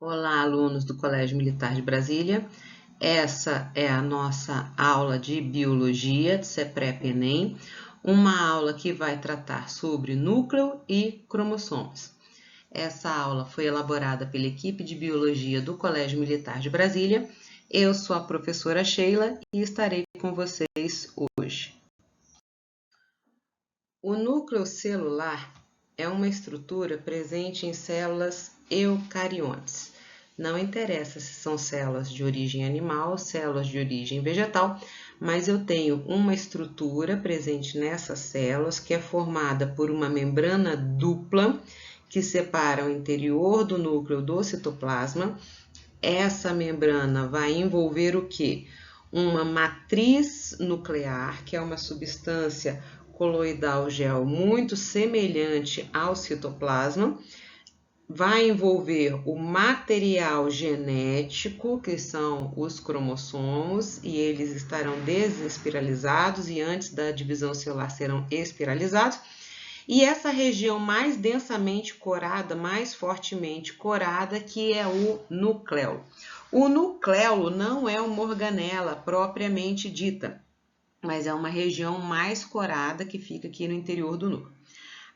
Olá, alunos do Colégio Militar de Brasília. Essa é a nossa aula de Biologia de CEPREP-ENEM, uma aula que vai tratar sobre núcleo e cromossomos. Essa aula foi elaborada pela equipe de Biologia do Colégio Militar de Brasília. Eu sou a professora Sheila e estarei com vocês hoje. O núcleo celular é uma estrutura presente em células eucariontes. Não interessa se são células de origem animal, células de origem vegetal, mas eu tenho uma estrutura presente nessas células que é formada por uma membrana dupla que separa o interior do núcleo do citoplasma. Essa membrana vai envolver o quê? Uma matriz nuclear, que é uma substância coloidal gel muito semelhante ao citoplasma, vai envolver o material genético, que são os cromossomos, e eles estarão desespiralizados e antes da divisão celular serão espiralizados. E essa região mais densamente corada, mais fortemente corada, que é o núcleo. O núcleo não é uma organela propriamente dita, mas é uma região mais corada que fica aqui no interior do núcleo.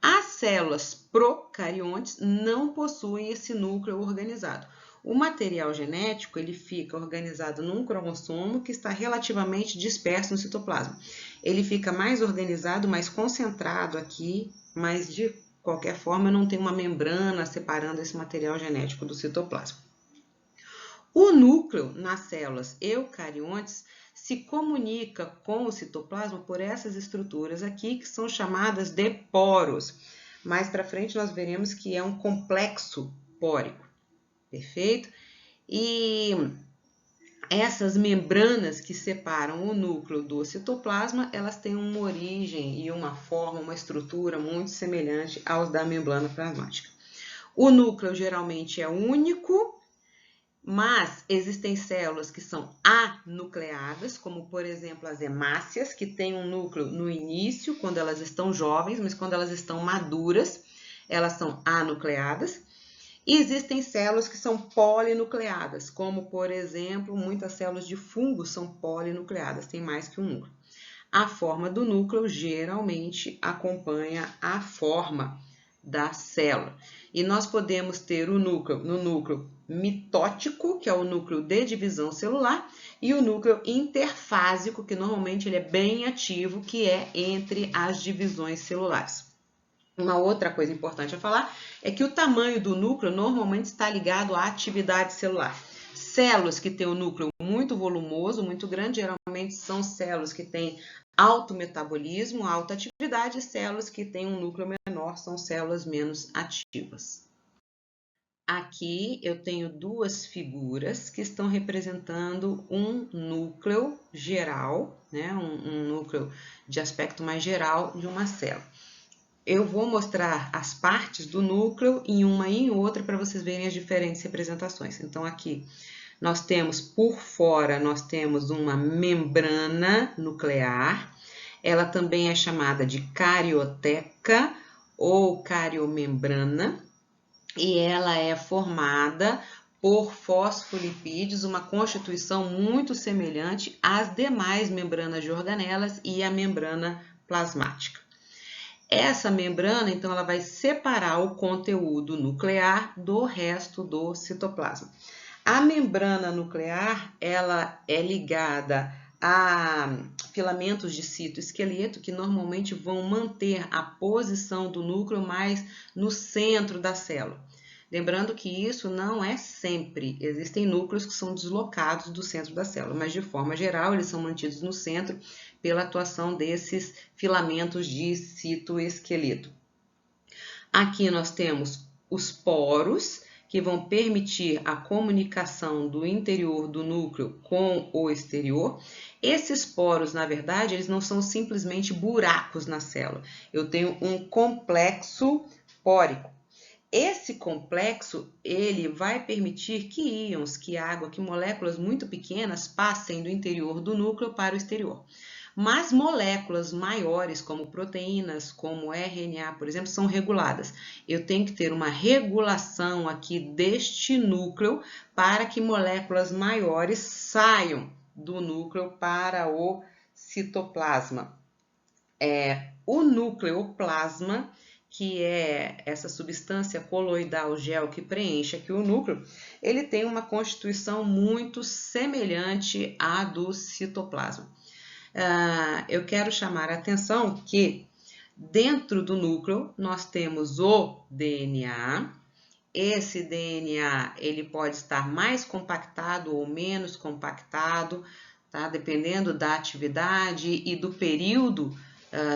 As células procariontes não possuem esse núcleo organizado. O material genético ele fica organizado num cromossomo que está relativamente disperso no citoplasma. Ele fica mais organizado, mais concentrado aqui, mas de qualquer forma não tem uma membrana separando esse material genético do citoplasma. O núcleo nas células eucariontes se comunica com o citoplasma por essas estruturas aqui, que são chamadas de poros. Mais para frente nós veremos que é um complexo pórico, perfeito? E essas membranas que separam o núcleo do citoplasma, elas têm uma origem e uma forma, uma estrutura muito semelhante aos da membrana plasmática. O núcleo geralmente é único, mas existem células que são anucleadas, como por exemplo as hemácias, que têm um núcleo no início, quando elas estão jovens, mas quando elas estão maduras, elas são anucleadas. E existem células que são polinucleadas, como por exemplo, muitas células de fungo são polinucleadas, tem mais que um núcleo. A forma do núcleo geralmente acompanha a forma da célula. E nós podemos ter o núcleo mitótico, que é o núcleo de divisão celular, e o núcleo interfásico, que normalmente ele é bem ativo, que é entre as divisões celulares. Uma outra coisa importante a falar é que o tamanho do núcleo normalmente está ligado à atividade celular. Células que têm um núcleo muito volumoso, muito grande, geralmente são células que têm alto metabolismo, alta atividade, e células que têm um núcleo menor são células menos ativas. Aqui eu tenho duas figuras que estão representando um núcleo geral, né? um núcleo de aspecto mais geral de uma célula. Eu vou mostrar as partes do núcleo em uma e em outra para vocês verem as diferentes representações. Então, aqui nós temos por fora, nós temos uma membrana nuclear. Ela também é chamada de carioteca ou cariomembrana. E ela é formada por fosfolipídios, uma constituição muito semelhante às demais membranas de organelas e à membrana plasmática. Essa membrana, então, ela vai separar o conteúdo nuclear do resto do citoplasma. A membrana nuclear, ela é ligada a filamentos de citoesqueleto que normalmente vão manter a posição do núcleo mais no centro da célula. Lembrando que isso não é sempre. Existem núcleos que são deslocados do centro da célula, mas de forma geral eles são mantidos no centro pela atuação desses filamentos de citoesqueleto. Aqui nós temos os poros, que vão permitir a comunicação do interior do núcleo com o exterior. Esses poros, na verdade, eles não são simplesmente buracos na célula. Eu tenho um complexo pórico. Esse complexo, ele vai permitir que íons, que água, que moléculas muito pequenas passem do interior do núcleo para o exterior. Mas moléculas maiores, como proteínas, como RNA, por exemplo, são reguladas. Eu tenho que ter uma regulação aqui deste núcleo para que moléculas maiores saiam do núcleo para o citoplasma. O nucleoplasma, que é essa substância coloidal gel que preenche aqui o núcleo, ele tem uma constituição muito semelhante à do citoplasma. Eu quero chamar a atenção que dentro do núcleo nós temos o DNA. Esse DNA ele pode estar mais compactado ou menos compactado, tá? Dependendo da atividade e do período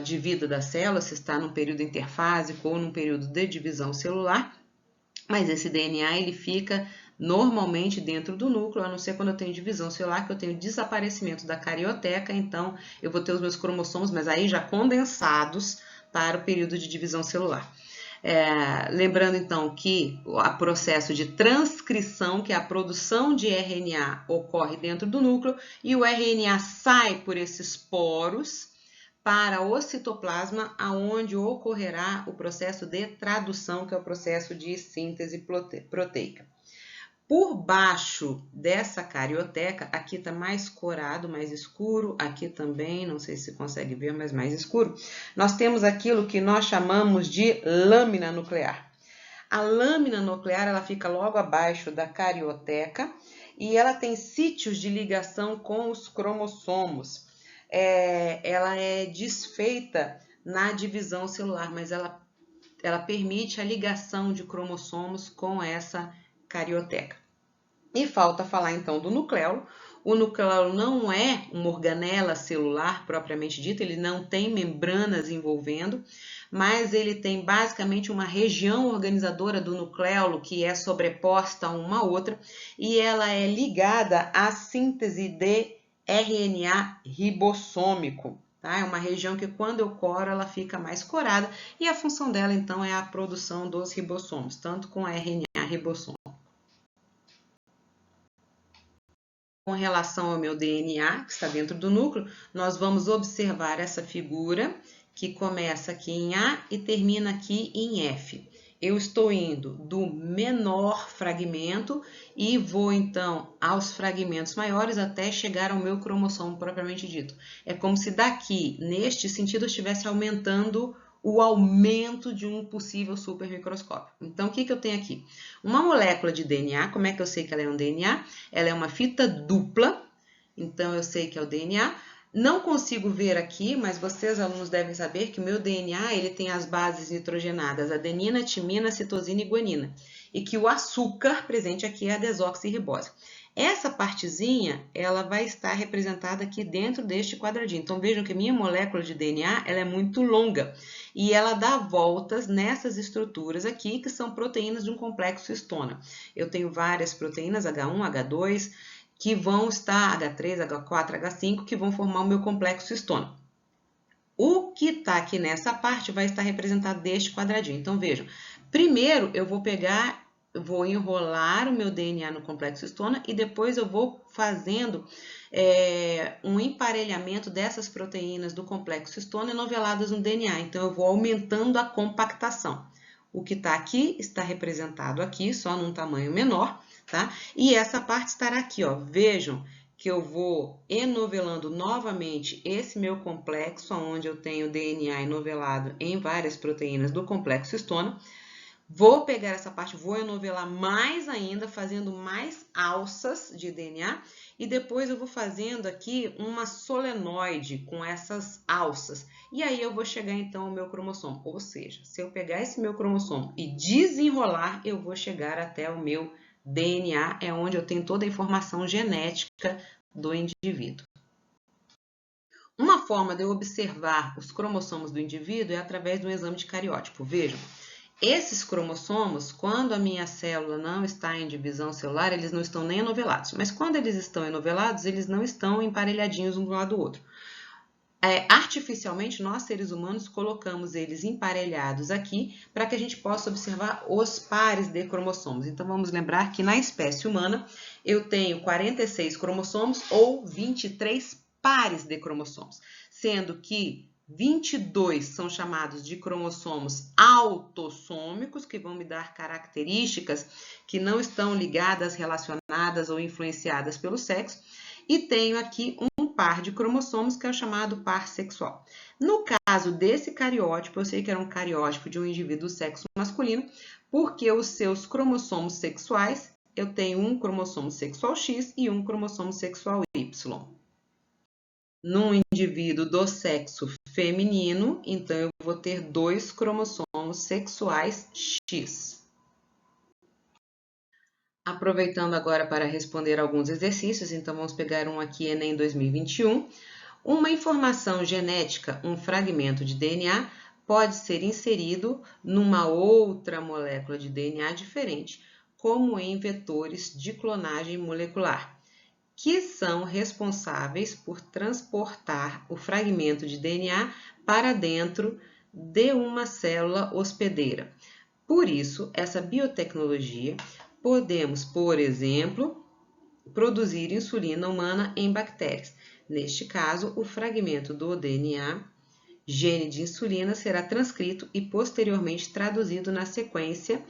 de vida da célula, se está num período interfásico ou num período de divisão celular, mas esse DNA ele fica normalmente dentro do núcleo, a não ser quando eu tenho divisão celular, que eu tenho desaparecimento da carioteca, então eu vou ter os meus cromossomos, mas aí já condensados para o período de divisão celular. Lembrando então que o processo de transcrição, que é a produção de RNA, ocorre dentro do núcleo e o RNA sai por esses poros para o citoplasma, aonde ocorrerá o processo de tradução, que é o processo de síntese proteica. Por baixo dessa carioteca, aqui está mais corado, mais escuro, aqui também, não sei se consegue ver, mas mais escuro, nós temos aquilo que nós chamamos de lâmina nuclear. A lâmina nuclear ela fica logo abaixo da carioteca e ela tem sítios de ligação com os cromossomos. Ela é desfeita na divisão celular, mas ela permite a ligação de cromossomos com essa carioteca. E falta falar então do nucleolo. O nucleolo não é uma organela celular propriamente dita, ele não tem membranas envolvendo, mas ele tem basicamente uma região organizadora do nucleolo que é sobreposta a uma outra e ela é ligada à síntese de RNA ribossômico. Tá? É uma região que quando eu coro ela fica mais corada e a função dela então é a produção dos ribossomos, tanto com RNA ribossômico. Com relação ao meu DNA, que está dentro do núcleo, nós vamos observar essa figura que começa aqui em A e termina aqui em F. Eu estou indo do menor fragmento e vou então aos fragmentos maiores até chegar ao meu cromossomo propriamente dito. É como se daqui, neste sentido, eu estivesse aumentando o aumento de um possível supermicroscópio. Então, o que eu tenho aqui? Uma molécula de DNA, como é que eu sei que ela é um DNA? Ela é uma fita dupla, então eu sei que é o DNA. Não consigo ver aqui, mas vocês, alunos, devem saber que o meu DNA ele tem as bases nitrogenadas adenina, timina, citosina e guanina. E que o açúcar presente aqui é a desoxirribose. Essa partezinha, ela vai estar representada aqui dentro deste quadradinho. Então, vejam que a minha molécula de DNA, ela é muito longa. E ela dá voltas nessas estruturas aqui, que são proteínas de um complexo histona. Eu tenho várias proteínas, H1, H2, que vão estar, H3, H4, H5, que vão formar o meu complexo histona. O que está aqui nessa parte vai estar representado deste quadradinho. Então, vejam, primeiro eu vou enrolar o meu DNA no complexo histona e depois eu vou fazendo um emparelhamento dessas proteínas do complexo histona enoveladas no DNA. Então, eu vou aumentando a compactação. O que está aqui está representado aqui, só num tamanho menor, tá? E essa parte estará aqui, ó. Vejam que eu vou enovelando novamente esse meu complexo, onde eu tenho DNA enovelado em várias proteínas do complexo histona. Vou pegar essa parte, vou enovelar mais ainda, fazendo mais alças de DNA. E depois eu vou fazendo aqui uma solenoide com essas alças. E aí eu vou chegar então ao meu cromossomo. Ou seja, se eu pegar esse meu cromossomo e desenrolar, eu vou chegar até o meu DNA, é onde eu tenho toda a informação genética do indivíduo. Uma forma de eu observar os cromossomos do indivíduo é através do exame de cariótipo. Vejam, esses cromossomos, quando a minha célula não está em divisão celular, eles não estão nem enovelados. Mas quando eles estão enovelados, eles não estão emparelhadinhos um do lado do outro. Artificialmente, nós seres humanos colocamos eles emparelhados aqui para que a gente possa observar os pares de cromossomos. Então, vamos lembrar que na espécie humana eu tenho 46 cromossomos ou 23 pares de cromossomos, sendo que 22 são chamados de cromossomos autossômicos, que vão me dar características que não estão ligadas, relacionadas ou influenciadas pelo sexo. E tenho aqui um par de cromossomos, que é o chamado par sexual. No caso desse cariótipo, eu sei que era um cariótipo de um indivíduo do sexo masculino, porque os seus cromossomos sexuais, eu tenho um cromossomo sexual X e um cromossomo sexual Y. Num indivíduo do sexo feminino, então eu vou ter 2 cromossomos sexuais X. Aproveitando agora para responder alguns exercícios, então vamos pegar um aqui, Enem 2021. Uma informação genética, um fragmento de DNA, pode ser inserido numa outra molécula de DNA diferente, como em vetores de clonagem molecular, que são responsáveis por transportar o fragmento de DNA para dentro de uma célula hospedeira. Por isso, essa biotecnologia, podemos, por exemplo, produzir insulina humana em bactérias. Neste caso, o fragmento do DNA, gene de insulina, será transcrito e posteriormente traduzido na sequência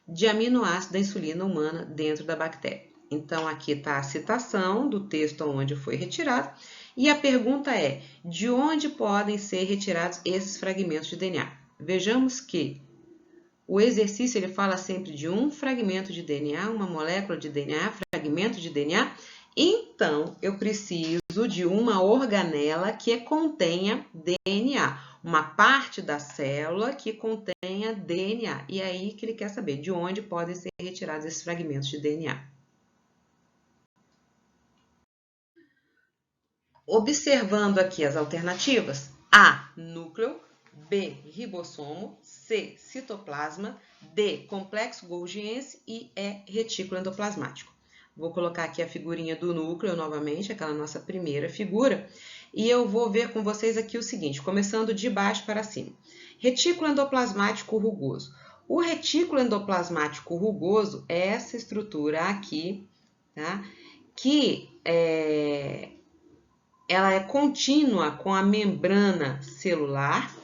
de aminoácidos da insulina humana dentro da bactéria. Então, aqui está a citação do texto onde foi retirado. E a pergunta é, de onde podem ser retirados esses fragmentos de DNA? Vejamos que o exercício ele fala sempre de um fragmento de DNA, uma molécula de DNA, fragmento de DNA. Então, eu preciso de uma organela que contenha DNA, uma parte da célula que contenha DNA. E aí que ele quer saber de onde podem ser retirados esses fragmentos de DNA. Observando aqui as alternativas, A, núcleo, B, ribossomo, C, citoplasma, D, complexo golgiense e E, retículo endoplasmático. Vou colocar aqui a figurinha do núcleo novamente, aquela nossa primeira figura, e eu vou ver com vocês aqui o seguinte, começando de baixo para cima. Retículo endoplasmático rugoso. O retículo endoplasmático rugoso é essa estrutura aqui, tá? Que ela é contínua com a membrana celular,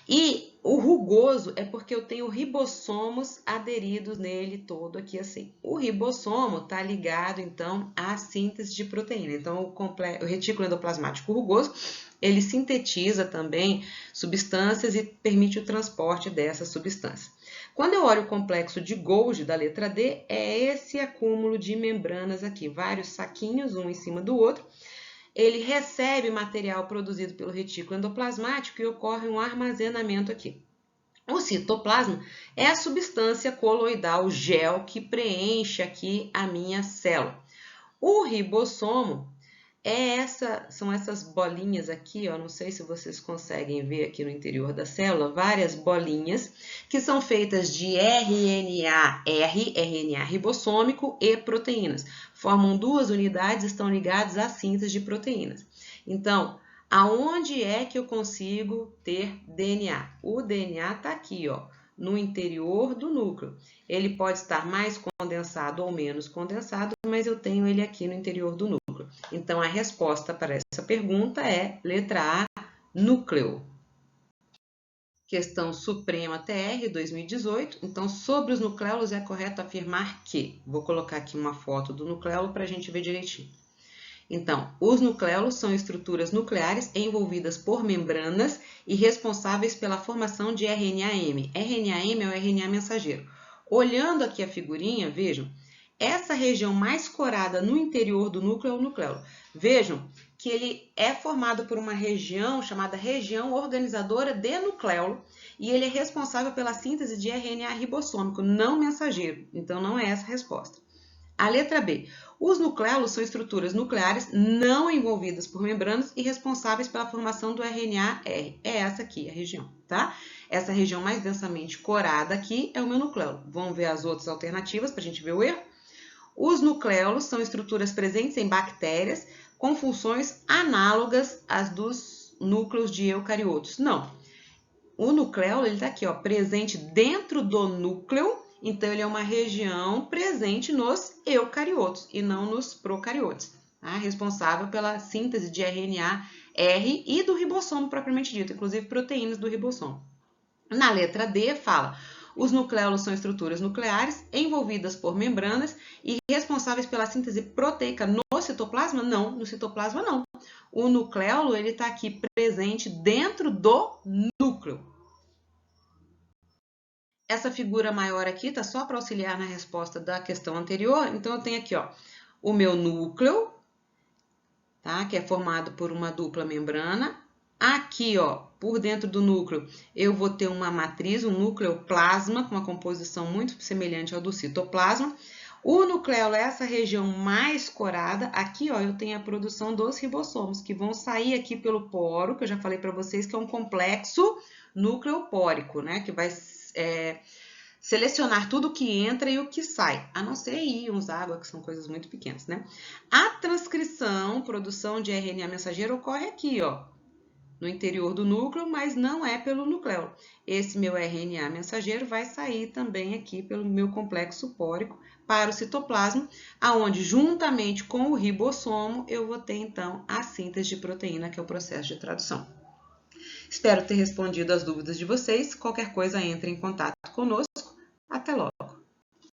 e o rugoso é porque eu tenho ribossomos aderidos nele todo aqui assim. O ribossomo está ligado, então, à síntese de proteína. Então, o retículo endoplasmático rugoso, ele sintetiza também substâncias e permite o transporte dessas substâncias. Quando eu olho o complexo de Golgi, da letra D, é esse acúmulo de membranas aqui, vários saquinhos, um em cima do outro. Ele recebe material produzido pelo retículo endoplasmático e ocorre um armazenamento aqui. O citoplasma é a substância coloidal gel que preenche aqui a minha célula. O ribossomo são essas bolinhas aqui, ó, não sei se vocês conseguem ver aqui no interior da célula, várias bolinhas que são feitas de RNA ribossômico e proteínas. Formam 2 unidades, estão ligadas à síntese de proteínas. Então, aonde é que eu consigo ter DNA? O DNA está aqui, ó, no interior do núcleo. Ele pode estar mais condensado ou menos condensado, mas eu tenho ele aqui no interior do núcleo. Então, a resposta para essa pergunta é letra A, núcleo. Questão Suprema TR 2018. Então, sobre os nucleolos é correto afirmar que... Vou colocar aqui uma foto do nucleolo para a gente ver direitinho. Então, os nucleolos são estruturas nucleares envolvidas por membranas e responsáveis pela formação de RNA-M. RNA-M é o RNA mensageiro. Olhando aqui a figurinha, vejam, essa região mais corada no interior do núcleo é o nucleolo. Vejam que ele é formado por uma região chamada região organizadora de nucleolo e ele é responsável pela síntese de RNA ribossômico, não mensageiro. Então, não é essa a resposta. A letra B. Os nucleolos são estruturas nucleares não envolvidas por membranas e responsáveis pela formação do RNA-R. É essa aqui, a região, tá? Essa região mais densamente corada aqui é o meu nucleolo. Vamos ver as outras alternativas para a gente ver o erro. Os nucleolos são estruturas presentes em bactérias com funções análogas às dos núcleos de eucariotos. Não. O nucleolo está aqui, ó, presente dentro do núcleo, então ele é uma região presente nos eucariotos e não nos procariotes. tá? Responsável pela síntese de RNA R e do ribossomo propriamente dito, inclusive proteínas do ribossomo. Na letra D fala: os nucleolos são estruturas nucleares envolvidas por membranas e responsáveis pela síntese proteica no citoplasma? Não, no citoplasma não. O nucleolo ele está aqui presente dentro do núcleo. Essa figura maior aqui está só para auxiliar na resposta da questão anterior. Então, eu tenho aqui ó, o meu núcleo, tá? Que é formado por uma dupla membrana. Aqui, ó, por dentro do núcleo, eu vou ter uma matriz, um nucleoplasma, com uma composição muito semelhante ao do citoplasma. O nucleolo é essa região mais corada. Aqui, ó, eu tenho a produção dos ribossomos, que vão sair aqui pelo poro, que eu já falei para vocês que é um complexo nucleopórico, né? Que vai selecionar tudo que entra e o que sai, a não ser íons, água, que são coisas muito pequenas, né? A transcrição, produção de RNA mensageiro ocorre aqui, ó, no interior do núcleo, mas não é pelo nucleolo. Esse meu RNA mensageiro vai sair também aqui pelo meu complexo pórico para o citoplasma, aonde juntamente com o ribossomo eu vou ter então a síntese de proteína, que é o processo de tradução. Espero ter respondido as dúvidas de vocês. Qualquer coisa, entre em contato conosco. Até logo!